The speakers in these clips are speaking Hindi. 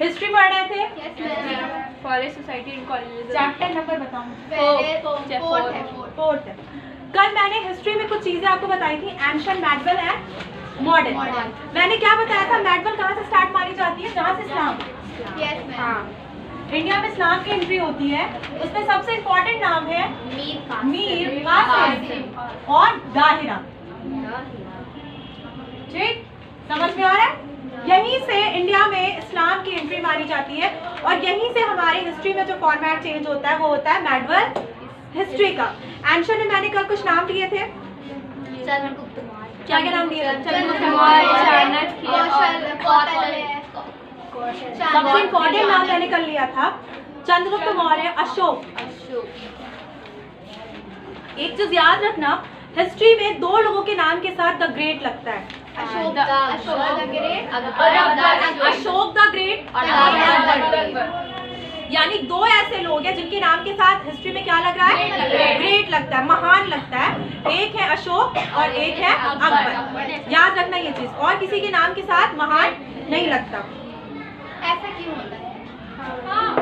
हिस्ट्री पढ़ रहे थे? Forest society in college. Chapter number बताऊँ? 4th है। कल मैंने हिस्ट्री में कुछ चीजें आपको बताई थी, एंशिएंट, मेडिवल एंड मॉडर्न। मैंने क्या बताया था? मेडिवल कहाँ से स्टार्ट मानी जाती है? जहाँ से इस्लाम। हाँ, इंडिया में इस्लाम की एंट्री होती है। उसमें सबसे इम्पोर्टेंट नाम है मीर कासिम और दाहिरा। ठीक, समझ में आ रहा है? यहीं से इंडिया में इस्लाम की एंट्री मानी जाती है और यहीं से हमारी हिस्ट्री में जो फॉर्मेट चेंज होता है वो होता है मेडिवल हिस्ट्री का। एंशिएंट में मैंने कल कुछ नाम दिए थे, क्या क्या नाम दिए थे? सबसे इम्पोर्टेंट नाम मैंने कल लिया था चंद्रगुप्त मौर्य, अशोक। एक चीज याद रखना, हिस्ट्री में 2 लोगों के नाम के साथ द ग्रेट लगता है। अशोक द ग्रेट, यानी 2 ऐसे लोग हैं जिनके नाम के साथ हिस्ट्री में क्या लग रहा है? ग्रेट लगता है, महान लगता है। एक है अशोक और एक है अकबर। याद रखना ये चीज, और किसी के नाम के साथ महान नहीं लगता। ऐसा क्यों होता है?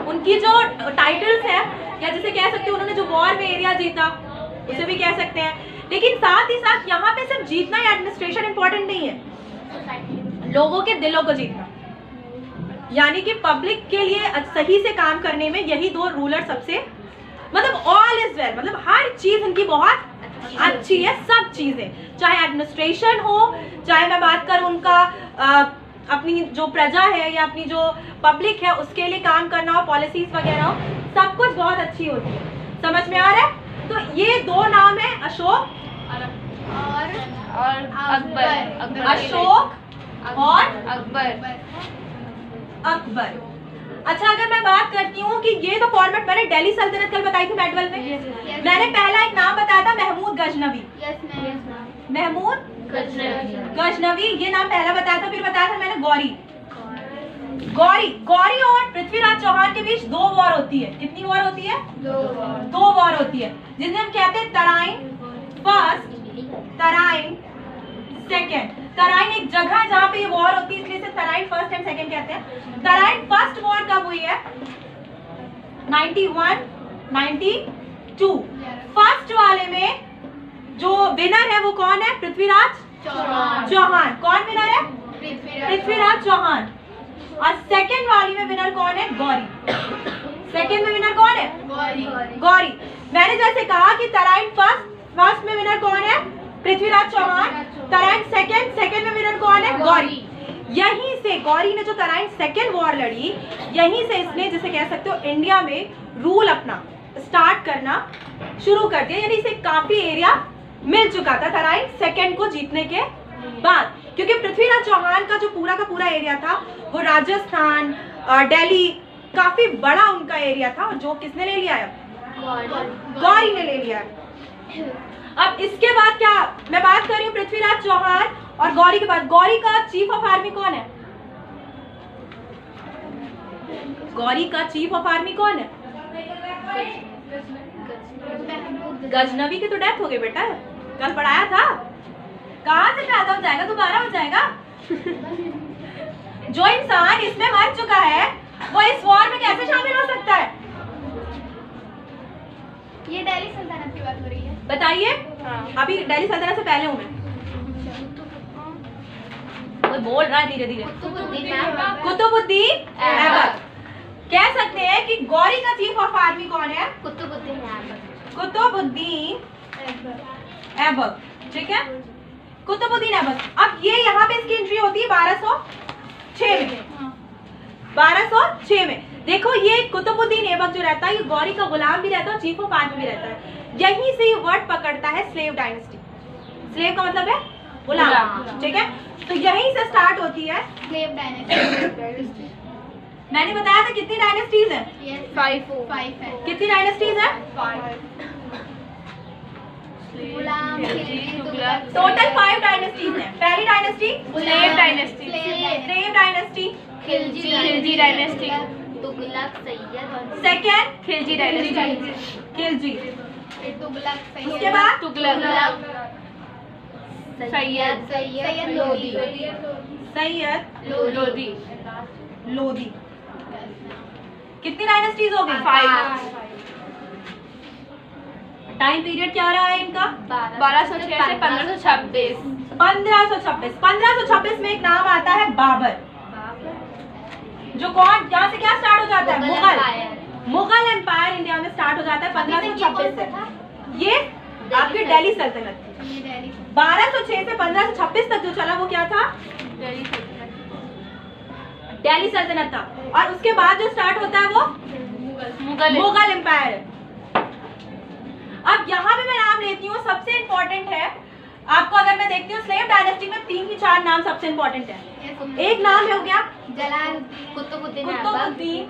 उनकी जो टाइटल्स है, या जिसे कह सकते हैं उन्होंने जो वॉर में एरिया जीता उसे भी कह सकते हैं। लेकिन साथ ही साथ यहाँ पे सिर्फ जीतना या एडमिनिस्ट्रेशन इंपॉर्टेंट नहीं है, लोगों के दिलों को जीतना, यानी कि पब्लिक के लिए सही से काम करने में यही 2 रूलर सबसे, मतलब ऑल इज वेल, मतलब हर चीज उनकी बहुत अच्छी है। सब चीजें, चाहे एडमिनिस्ट्रेशन हो, चाहे मैं बात करूं उनका अपनी जो प्रजा है या अपनी जो पब्लिक है उसके लिए काम करना हो, पॉलिसीज वगैरह हो, सब कुछ बहुत अच्छी होती है। समझ में आ रहा है? तो ये 2 नाम है, अशोक और अकबर। अशोक और अकबर। अच्छा, अगर मैं बात करती हूँ कि ये तो फॉर्मेट मैंने दिल्ली सल्तनत कल बताई थी मेडिवल में। मैंने पहला एक नाम बताया था महमूद गजनवी। महमूद गजनवी, ये नाम पहला बताया था। फिर बताया था मैंने गौरी और पृथ्वीराज चौहान के बीच 2 वॉर होती है। कितनी वॉर होती है? 2 वॉर होती है, जिन्हें हम कहते हैं तराइन फर्स्ट, तराइन सेकेंड। तराइन एक जगह है जहाँ पे ये वॉर होती है, इसलिए इसे तराइन फर्स्ट एंड सेकेंड कहते हैं। तराइन फर्स्ट वॉर कब हुई है? 91, 92। फर्स्ट वाले में जो विनर है वो कौन है? पृथ्वीराज चौहान। कौन विनर है? पृथ्वीराज चौहान। और सेकेंड वाली में विनर कौन है? गौरी। सेकेंड में विनर कौन है? गौरी। मैंने जैसे कहा कि तराइन फर्स्ट में विनर कौन है? पृथ्वीराज चौहान। तराइन सेकेंड में विनर कौन है? गौरी। यहीं से गौरी ने जो तराइन सेकेंड वॉर लड़ी, यहीं से इसने जिसे कह सकते हो इंडिया में रूल अपना स्टार्ट करना शुरू कर दिया, यानी इसे काफी एरिया मिल चुका था तराइन सेकेंड को जीतने के बाद। क्योंकि पृथ्वीराज चौहान का जो पूरा का पूरा एरिया था वो राजस्थान, दिल्ली, काफी बड़ा उनका एरिया था, और जो किसने ले लिया है? गौरी ने ले लिया है। अब इसके बाद क्या मैं बात कर रही हूँ? पृथ्वीराज चौहान और गौरी के बाद गौरी का चीफ ऑफ आर्मी कौन है? गौरी का चीफ ऑफ आर्मी कौन है? गजनवी की तो डेथ हो गई बेटा, कल पढ़ाया था। कहाँ से पैदा हो जाएगा, दोबारा हो जाएगा? जो इंसान इसमें मर चुका है वो इस वॉर में कैसे शामिल हो सकता है? ये दिल्ली सल्तनत की बात हो रही है, बताइए। अभी दिल्ली सल्तनत से पहले हूँ मैं। कोई बोल रहा है धीरे धीरे। कुतुबुद्दीन ऐबक। कह सकते हैं कि गौरी का चीफ ऑफ आर्मी कौन है? कुतुबुद्दीन ऐबक। ठीक है, कुतुबुद्दीन ऐबक। अब ये यहाँ पे इसकी एंट्री होती है 1206 में। 1206 में देखो, ये कुतुबुद्दीन ऐबक जो रहता है ये गौरी का गुलाम भी रहता है और चीफ ऑफ आर्मी भी रहता है। यहीं से ये वर्ड पकड़ता है स्लेव डायनेस्टी। स्लेव का मतलब है गुलाम। ठीक है, तो यहीं से स्टार्ट होती है स्लेव डायनेस्टी। मैंने बताया था कितनी डायनेस्टीज हैं? 5 है। कितनी डायनेस्टीज हैं? टोटल 5 डायनेस्टीज हैं। पहली dynasty slave dynasty, slave dynasty, Khilji dynasty, Tughlaq Syed, second Khilji dynasty, Khilji, Tughlaq Syed, उसके बाद तुगलक, सैयद लोधी, सैयद लोधी, लोधी। कितनी डायनेस्टीज हो गई? 5। टाइम पीरियड क्या रहा है इनका? 1206 से 1526। 1526। 1526 में एक नाम आता है बाबर, जो कौन, यहाँ से क्या स्टार्ट हो जाता है? मुगल एम्पायर इंडिया में स्टार्ट हो जाता है 1526 से। ये आपकी दिल्ली सल्तनत थी। 1206 से 1526 तक जो चला वो क्या था? दिल्ली सल्तनत था। और उसके बाद जो स्टार्ट होता है वो मुगल एम्पायर। अब यहाँ पे मैं नाम लेती हूँ, सबसे इंपॉर्टेंट है आपको। अगर मैं देखती हूँ स्लेव डायनेस्टी में 3 की 4 नाम सबसे इंपॉर्टेंट है। एक नाम हो गया कुतुबुद्दीन, कुतुबुद्दीन,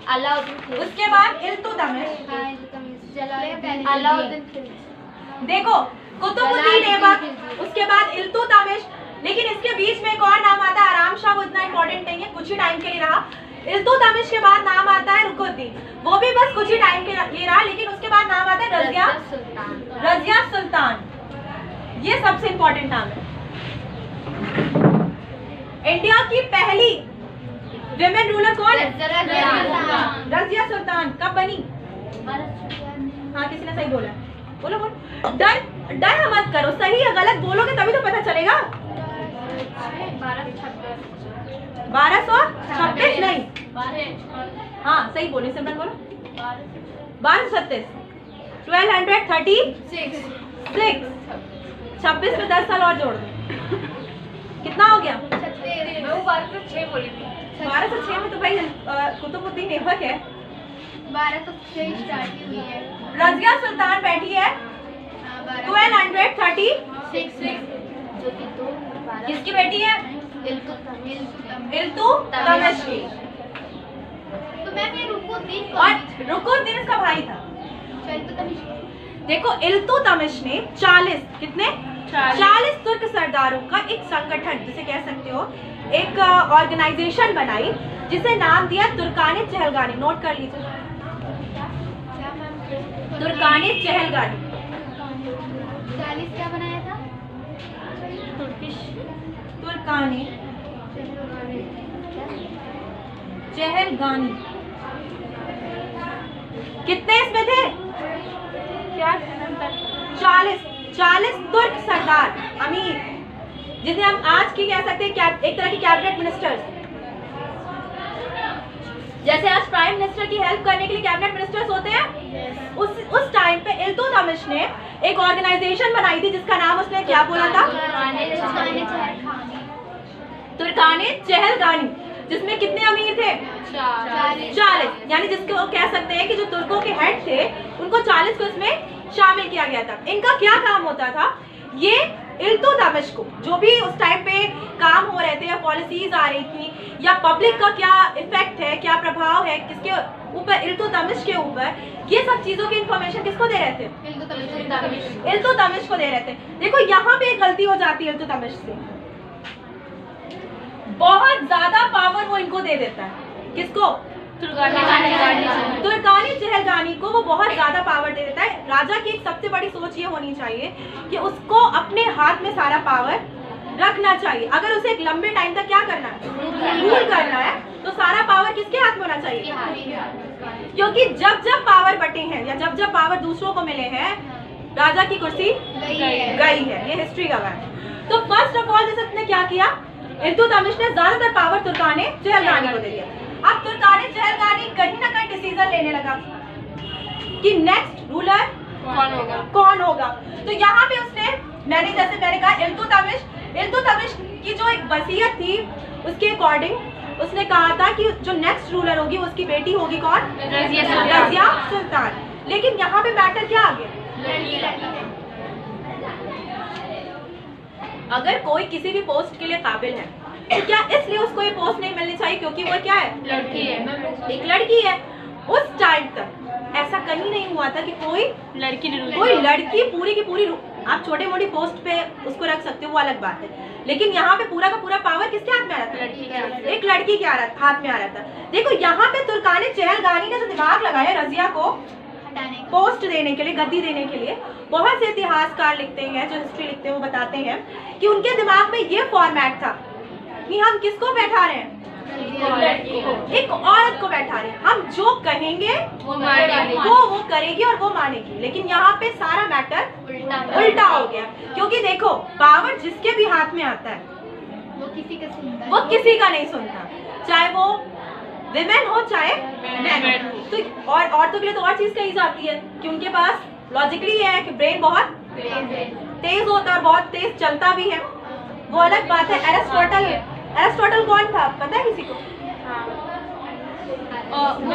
अलाउद्दीन, उसके बाद इल्तुतमिश। अलाउद्दीन, देखो कुतुबुद्दीन ऐबक, उसके बाद इल्तुतमिश। लेकिन इसके बीच में एक और नाम आता है आराम शाह, वो इतना इंपॉर्टेंट नहीं है, कुछ ही टाइम के लिए रहा। इल्तुतमिश के बाद नाम आता है रुकुद्दीन, वो भी बस कुछ ही टाइम के लिए रहा। लेकिन उसके बाद नाम आता है रजिया सुल्तान। ये सबसे इंपॉर्टेंट नाम है। इंडिया की पहली विमेन रूलर कौन है? रजिया सुल्तान। कब बनी? हाँ, किसी ने सही बोला है, बोलो बोलो। डर मत करो, सही या गलत बोलोगे तभी तो पता चलेगा। 1226 नहीं, हाँ सही बोली सिमरन, बोलो 1236। 1236। 26 में 10 साल और जोड़ दो, कितना हो गया? 1206 बोली थी। 1206 में तो भाई कुतुबुद्दीन ऐबक है। 1206 स्टार्ट हुई है। रजिया सुल्तान बैठी है 1236। किसकी बेटी है? इल्तुतमिश की। तो मैम ये रुकुद्दीन और रुकुद्दीन इसका भाई था। देखो इल्तुतमिश ने 40 कितने 40 तुर्क सरदारों का एक संगठन जिसे कह सकते हो, एक ऑर्गेनाइजेशन बनाई जिसे नाम दिया तुर्काने चहलगानी। नोट कर लीजिए, तुर्काने चहलगानी। 40 क्या बनाया था? तुर्काने चहलगानी। कितने इसमें थे? क्या? 40 तुर्क सरदार अमीर, जिसे हम आज की कह सकते हैं एक तरह की कैबिनेट मिनिस्टर्स। जैसे आज प्राइम मिनिस्टर की हेल्प करने के लिए कैबिनेट मिनिस्टर्स होते हैं, उस टाइम पे इल्तुतमिश ने एक ऑर्गेनाइजेशन बनाई थी जिसका नाम उसने क्या बोला था? तुर्काने चहलगानी, जिसमें कितने अमीर थे? 40। यानी जिसको वो कह सकते हैं कि जो तुर्कों के हेड थे उनको 40 को इसमें शामिल किया गया था। इनका क्या काम होता था? ये इल्तुतमिश को जो भी उस टाइम पे काम हो रहे थे या पॉलिसीज आ रही थी या पब्लिक का क्या इफेक्ट है, क्या प्रभाव है किसके ऊपर, इल्तुतमिश के ऊपर, ये सब चीजों की इंफॉर्मेशन किसको दे रहे थे? इल्तुतमिश को दे रहे थे। देखो यहाँ पे एक गलती हो जाती है इल्तुतमिश से, बहुत ज्यादा पावर वो इनको दे देता है। किसको? तुर्काने चहलगानी को वो बहुत ज्यादा पावर दे देता है। राजा की एक सबसे बड़ी सोच ये होनी चाहिए कि उसको अपने हाथ में सारा पावर रखना चाहिए। अगर उसे एक लंबे टाइम तक क्या करना है? रूल करना है, तो सारा पावर किसके हाथ में होना चाहिए? क्योंकि जब जब पावर बटे हैं या जब जब पावर दूसरों को मिले हैं, राजा की कुर्सी गई है। ये हिस्ट्री का है। तो फर्स्ट ऑफ ऑल जैसे उसने क्या किया, इल्तुतमिश ने ज्यादातर पावर तुर्काने चहलगानी को दे दिया। अब तुर्काने चहलगानी कहीं ना कहीं डिसीजन लेने लगा कि नेक्स्ट रूलर कौन होगा। तो यहाँ पे उसने मैंने कहा इल्तुतमिश की जो एक वसीयत थी उसके अकॉर्डिंग उसने कहा था कि जो नेक्स्ट रूलर होगी उसकी बेटी होगी कौन? रजिया सुल्तान। लेकिन यहाँ पे मैटर क्या आ गया? अगर कोई किसी भी पोस्ट के लिए काबिल है तो क्या इसलिए उसको ये पोस्ट नहीं मिलनी चाहिए क्योंकि वो क्या है? लड़की है। एक लड़की है। उस टाइम तक ऐसा कहीं नहीं हुआ था कि कोई लड़की पूरी की पूरी, आप छोटे मोटी पोस्ट पे उसको रख सकते हो वो अलग बात है, लेकिन यहाँ पे पूरा का पूरा पावर किसके हाथ में आ रहा था? एक लड़की के हाथ में आ रहा था। देखो यहाँ पे तुर्काने चहलगानी ने जो दिमाग लगाया रजिया को पोस्ट देने के लिए, गद्दी देने के लिए, बहुत से इतिहासकार लिखते हैं, जो हिस्ट्री लिखते हैं वो बताते हैं कि उनके दिमाग में ये फॉर्मेट था कि हम किसको बैठा रहे हैं? एक औरत को बैठा रहे हैं, हम जो कहेंगे वो करेगी और वो मानेगी। लेकिन यहाँ पे सारा मैटर उल्टा हो गया, क्योंकि देखो पावर जिसके भी हाथ में आता है वो किसी का सुनता है, वो किसी का नहीं सुनता, चाहे वो विमेन हो चाहे मैन हो। तो और औरतों के लिए तो और चीज कही जाती है कि उनके पास लॉजिकली है कि ब्रेन बहुत तेज होता है और बहुत तेज चलता भी है, वो अलग बात है। एरिस्टोटल कौन था पता है किसी को?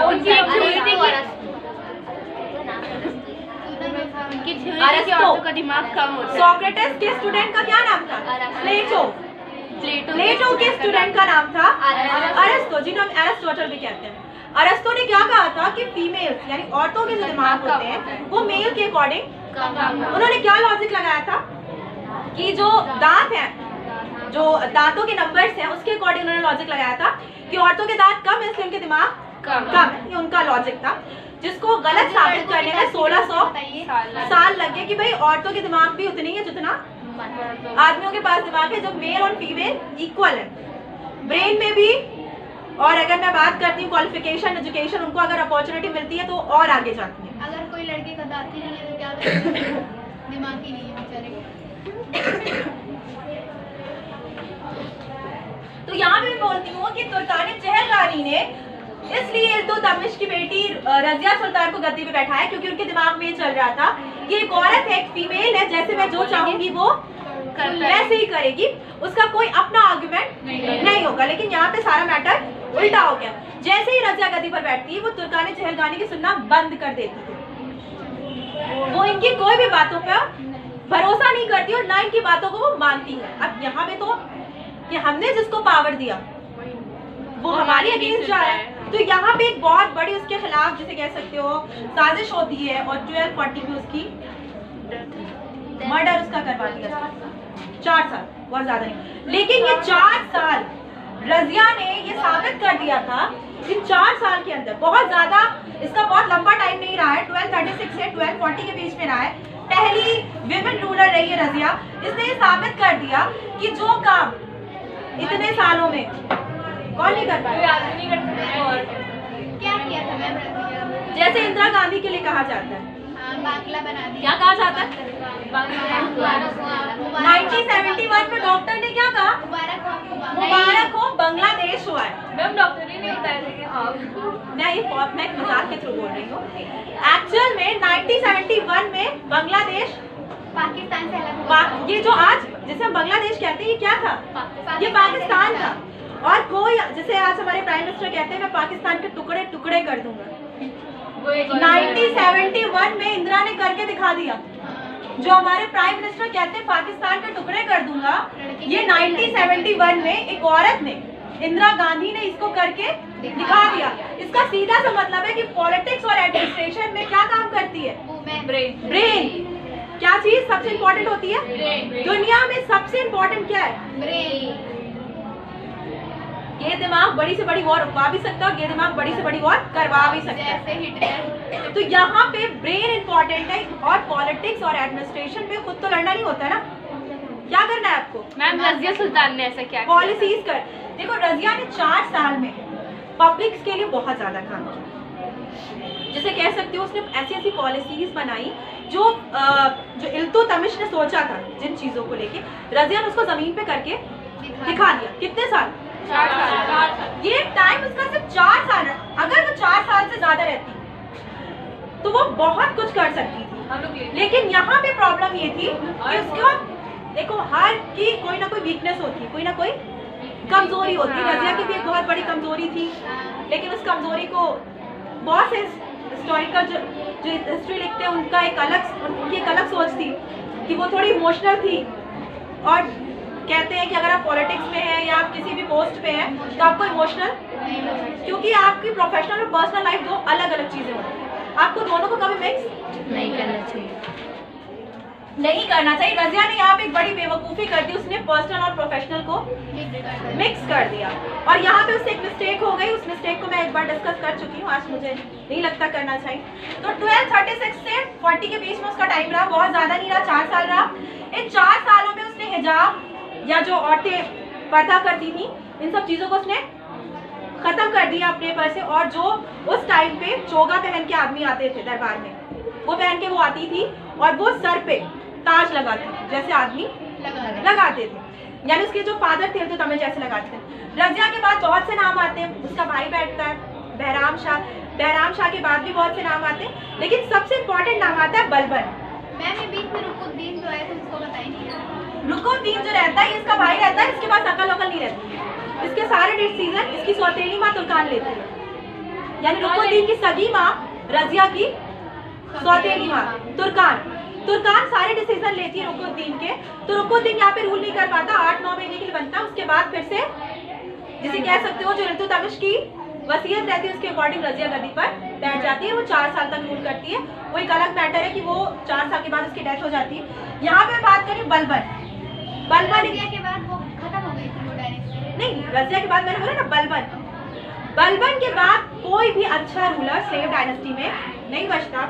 उनकी एक थ्योरी थी कि औरतों का दिमाग कम होता है। सोक्रेटिस के स्टूडेंट का क्या नाम था? प्लेटो के स्टूडेंट का नाम था अरिस्टो, जिन्हें हम एरिस्टोटल भी कहते हैं। अरिस्टो ने क्या कहा था कि फीमेल्स यानी औरतों के जो दिमाग होते हैं वो मेल के अकॉर्डिंग, उन्होंने क्या लॉजिक लगाया था कि जो दांत हैं, जो दांतों के नंबर्स हैं उसके अकॉर्डिंग उन्होंने लॉजिक लगाया था कि औरतों के दांत कम है इसलिए उनके दिमाग कम है। ये उनका लॉजिक था, जिसको गलत साबित करने में 1600 साल लग गए कि भाई औरतों के दिमाग भी उतनी है जितना आदमियों के पास दिमाग है। जब मेल और फीमेल इक्वल है ब्रेन में भी, और अगर मैं बात करती हूँ क्वालिफिकेशन एजुकेशन, उनको अगर अपॉर्चुनिटी मिलती है तो और आगे जाती है। अगर कोई लड़के का दांत ही नहीं है तो क्या करेगा? दिमाग ही नहीं है बेचारे। तो यहाँ भी बोलती हूँ कि तुर्कानी चहलगानी ने इसलिए इल्तुतमिश की बेटी रजिया सुल्तान को गद्दी पे बैठाया क्योंकि उनके दिमाग में ये चल रहा था कि एक औरत है, एक फीमेल है, जैसे मैं जो चाहूंगी वो वैसे ही करेगी, उसका कोई अपना आर्गुमेंट नहीं होगा। लेकिन यहाँ पे सारा मैटर उल्टा हो गया। जैसे ही रजिया गद्दी पर बैठती है वो तुर्कानी चहलगानी की सुनना बंद कर देती है, वो इनकी कोई भी बातों पर भरोसा नहीं करती और ना इनकी बातों को वो मानती है। अब यहाँ पे तो कि हमने जिसको पावर दिया वो हमारे अगेंस्ट जा रहा है, तो यहाँ पे एक बहुत बड़ी उसके खिलाफ जिसे कह सकते हो साजिश होती है और 1240 में उसकी मर्डर उसका करवा दिया। 4 साल, बहुत ज्यादा नहीं, लेकिन ये 4 साल रजिया ने ये साबित कर दिया था कि 4 साल के अंदर, बहुत ज्यादा इसका बहुत लंबा टाइम नहीं रहा है, 1236 से 1240 के बीच में रहा है, पहली विमेन रूलर रही है रजिया। इसने ये साबित कर दिया कि जो काम इतने सालों में कौन नहीं कर पाया, क्या किया था मैम रजिया? जैसे इंदिरा गांधी के लिए कहा जाता है, बांग्ला बना दिया। क्या कहा जाता है? 1971 में डॉक्टर ने क्या कहा? मुबारक हो बांग्लादेश हुआ है। मैम डॉक्टर ही नहीं बताया था कि हाँ, मैं ये मजाक के थ्रू बोल रही हूँ। एक्चुअल में 1971 में बांग्लादेश पाकिस्तान से अलग हुआ। ये जो आज जिसे हम बांग्लादेश कहते हैं ये क्या था? ये पाकिस्तान था। और कोई जैसे आज हमारे प्राइम मिनिस्टर कहते हैं मैं पाकिस्तान के टुकड़े टुकड़े कर दूंगा, 1971 में इंदिरा ने करके दिखा दिया। जो हमारे प्राइम मिनिस्टर कहते हैं पाकिस्तान के टुकड़े कर दूंगा, ये 1971 में एक औरत ने, इंदिरा गांधी ने इसको करके दिखा दिया। इसका सीधा सा मतलब है कि पॉलिटिक्स और एडमिनिस्ट्रेशन में क्या काम करती है? ब्रेन। क्या चीज सबसे इम्पोर्टेंट होती है? दुनिया में सबसे इम्पोर्टेंट क्या है? ये दिमाग बड़ी से बड़ी वॉर रुकवा भी सकता है और ये दिमाग बड़ी से बड़ी वॉर करवा भी सकता है। तो यहाँ पे ब्रेन इंपॉर्टेंट है और पॉलिटिक्स और एडमिनिस्ट्रेशन में खुद तो लड़ना नहीं होता है ना, क्या करना है आपको? मैम रजिया सुल्तान ने ऐसा क्या पॉलिसीज कर। देखो रजिया ने 4 साल में पब्लिक के लिए बहुत ज्यादा काम किया, जिसे कह सकते हो उसने ऐसी ऐसी पॉलिसीज बनाई जो इल्तुतमिश ने सोचा था जिन चीजों को लेके, रजिया ने उसको जमीन पे करके दिखा दिया। कितने साल? 4 साल। ये टाइम उसका सिर्फ 4 साल है। अगर वो 4 साल से ज्यादा रहती तो वो बहुत कुछ कर सकती थी। लेकिन यहाँ पे प्रॉब्लम ये थी कि उसका देखो हर की कोई ना कोई वीकनेस होती है, कोई ना कोई कमजोरी होती है। रजिया की भी एक बहुत बड़ी कमजोरी थी, लेकिन उस कमजोरी को बहुत से हिस्टोरिकल जो हिस्ट्री लिखते हैं उनकी एक अलग सोच थी कि वो थोड़ी इमोशनल थी और कहते हैं कि अगर आप पॉलिटिक्स में हैं या आप किसी भी पोस्ट पे हैं तो आपको इमोशनल, क्योंकि आपकी प्रोफेशनल और पर्सनल लाइफ 2 अलग अलग चीजें होती हैं, आपको दोनों को कभी मिक्स नहीं करना चाहिए। रजिया ने यहाँ पे एक बड़ी बेवकूफ़ी कर दी, उसने पर्सनल और प्रोफेशनल को मिक्स कर दिया और यहाँ पे उससे एक मिस्टेक हो गई। उस मिस्टेक को मैं एक बार डिस्कस कर चुकी हूँ, आज मुझे नहीं लगता करना चाहिए। तो 1236 से 40 के बीच में उसका टाइम रहा, बहुत ज़्यादा नहीं रहा, 4 साल रहा। इन 4 सालों में उसने हिजाब या जो औरतें पर्दा करती थी इन सब चीज़ों को उसने खत्म कर दिया अपने पर से। और जो उस टाइम पे चोगा पहन के आदमी आते थे दरबार में, वो पहन के वो आती थी और वो सर पे ताज लगाती थी जैसे आदमी लगाते थे, यानी उसके जो फादर थे तो तमिल जैसे लगाते थे। रजिया के बाद बहुत से नाम आते हैं, उसका भाई बैठता है बहराम शाह, बहराम शाह के बाद भी बहुत से नाम आते हैं, लेकिन सबसे इम्पोर्टेंट नाम आता है बलबन। मैम ये बीच में रुकुद्दीन जो है तो उसको बताई नहीं। रुकुद्दीन जो रहता है इसका भाई रहता है, इसके पास अकल वकल नहीं रहती, इसके सारे डिसीजन इसकी सौतेली माँ तुर्कान लेती है, यानी रुकुद्दीन की सगी माँ रजिया की सौतेली माँ तुर्कान सारे डिसीजन लेती है रुकुद्दीन के। तो रुकुद्दीन यहाँ पे रूल नहीं कर पाता, 8-9 महीने के लिए बनता है, उसके बाद फिर से जिसे कह सकते हो जो इल्तुतमिश की वसीयत रहती है उसके अकॉर्डिंग रजिया गद्दी पर बैठ जाती है। वो 4 साल तक रूल करती है, वो एक अलग मैटर है कि वो 4 साल के बाद उसकी डेथ हो जाती है। यहाँ पे बात करें बलबन रजिया के बाद वो खत्म हो गई थी वो डायरेक्ट। नहीं, रजिया के बाद मैंने बोला ना बलबन के बाद कोई भी अच्छा रूलर स्लेव डायनेस्टी में नहीं बचता।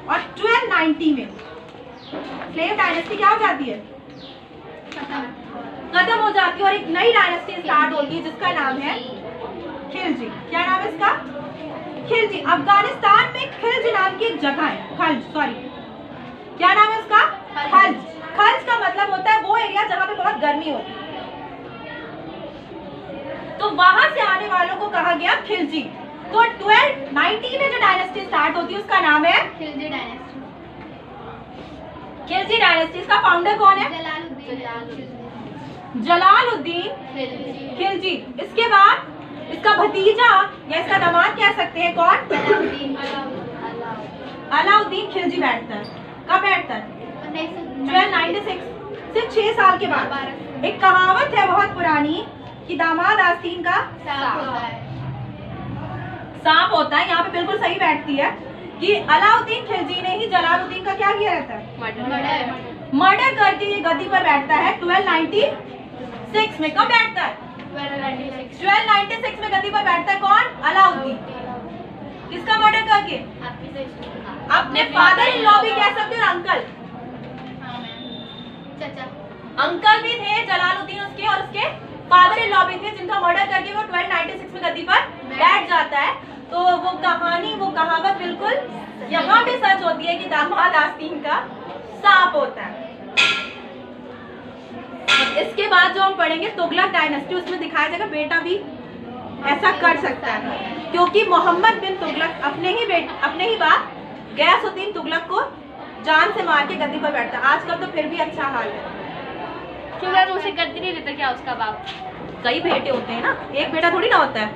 और 1290 में स्लेव डायनेस्टी क्या हो जाती है, खत्म हो जाती है और एक नई डायनेस्टी स्टार्ट होती है जिसका नाम है खिलजी। क्या नाम है इसका? खिलजी। अफगानिस्तान में खिलजी नाम की एक जगह है, क्या नाम है उसका? खल्ज का मतलब होता है वो एरिया जहाँ पे बहुत गर्मी होती है, तो वहां से आने वालों को कहा गया खिलजी। तो 1290 में जो डायनेस्टी स्टार्ट होती है उसका नाम है खिलजी डायनेस्टी। खिलजी डायनेस्टी। इसका फाउंडर कौन है? जलालुद्दीन खिलजी। इसके बाद इसका भतीजा या इसका दामाद कह सकते हैं कौन? अलाउद्दीन खिलजी बैठता है। कब बैठता है? 1296 से 6 साल के बाद। एक कहावत है बहुत पुरानी कि दामाद आस्तीन का सांप होता है, यहाँ पे बिल्कुल सही बैठती है कि अलाउद्दीन खिलजी ने ही जलालुद्दीन का क्या किया रहता है? मर्डर करके ये गद्दी पर बैठता है 1296 में। कब बैठता है? 1296 में गद्दी पर बैठता है कौन? अलाउद्दीन। किसका मर्डर करके? अपने फादर इन लॉ भी कह सकते हो, अंकल। अंकल भी थे जलालुद्दीन उसके, और उसके फादर इन लॉ भी थे जिनका मर्डर करके वो 1296 में गद्दी पर बैठ जाता है। तो वो कहानी, वो कहावत बिल्कुल यहाँ भी सच होती है कि दामाद आस्तीन का सांप होता है। इसके बाद जो हम पढ़ेंगे तुगलक डायनेस्टी, उसमें दिखाया जाएगा बेटा भी ऐसा कर सकता है, क्योंकि मोहम्मद बिन तुगलक अपने ही बाप गयासुद्दीन तुगलक को जान से मार के गद्दी पर बैठता। आजकल तो फिर भी अच्छा हाल है, क्यों मैम उसे करती नहीं देता क्या उसका बाप? कई बेटे होते हैं ना, एक बेटा थोड़ी ना होता है।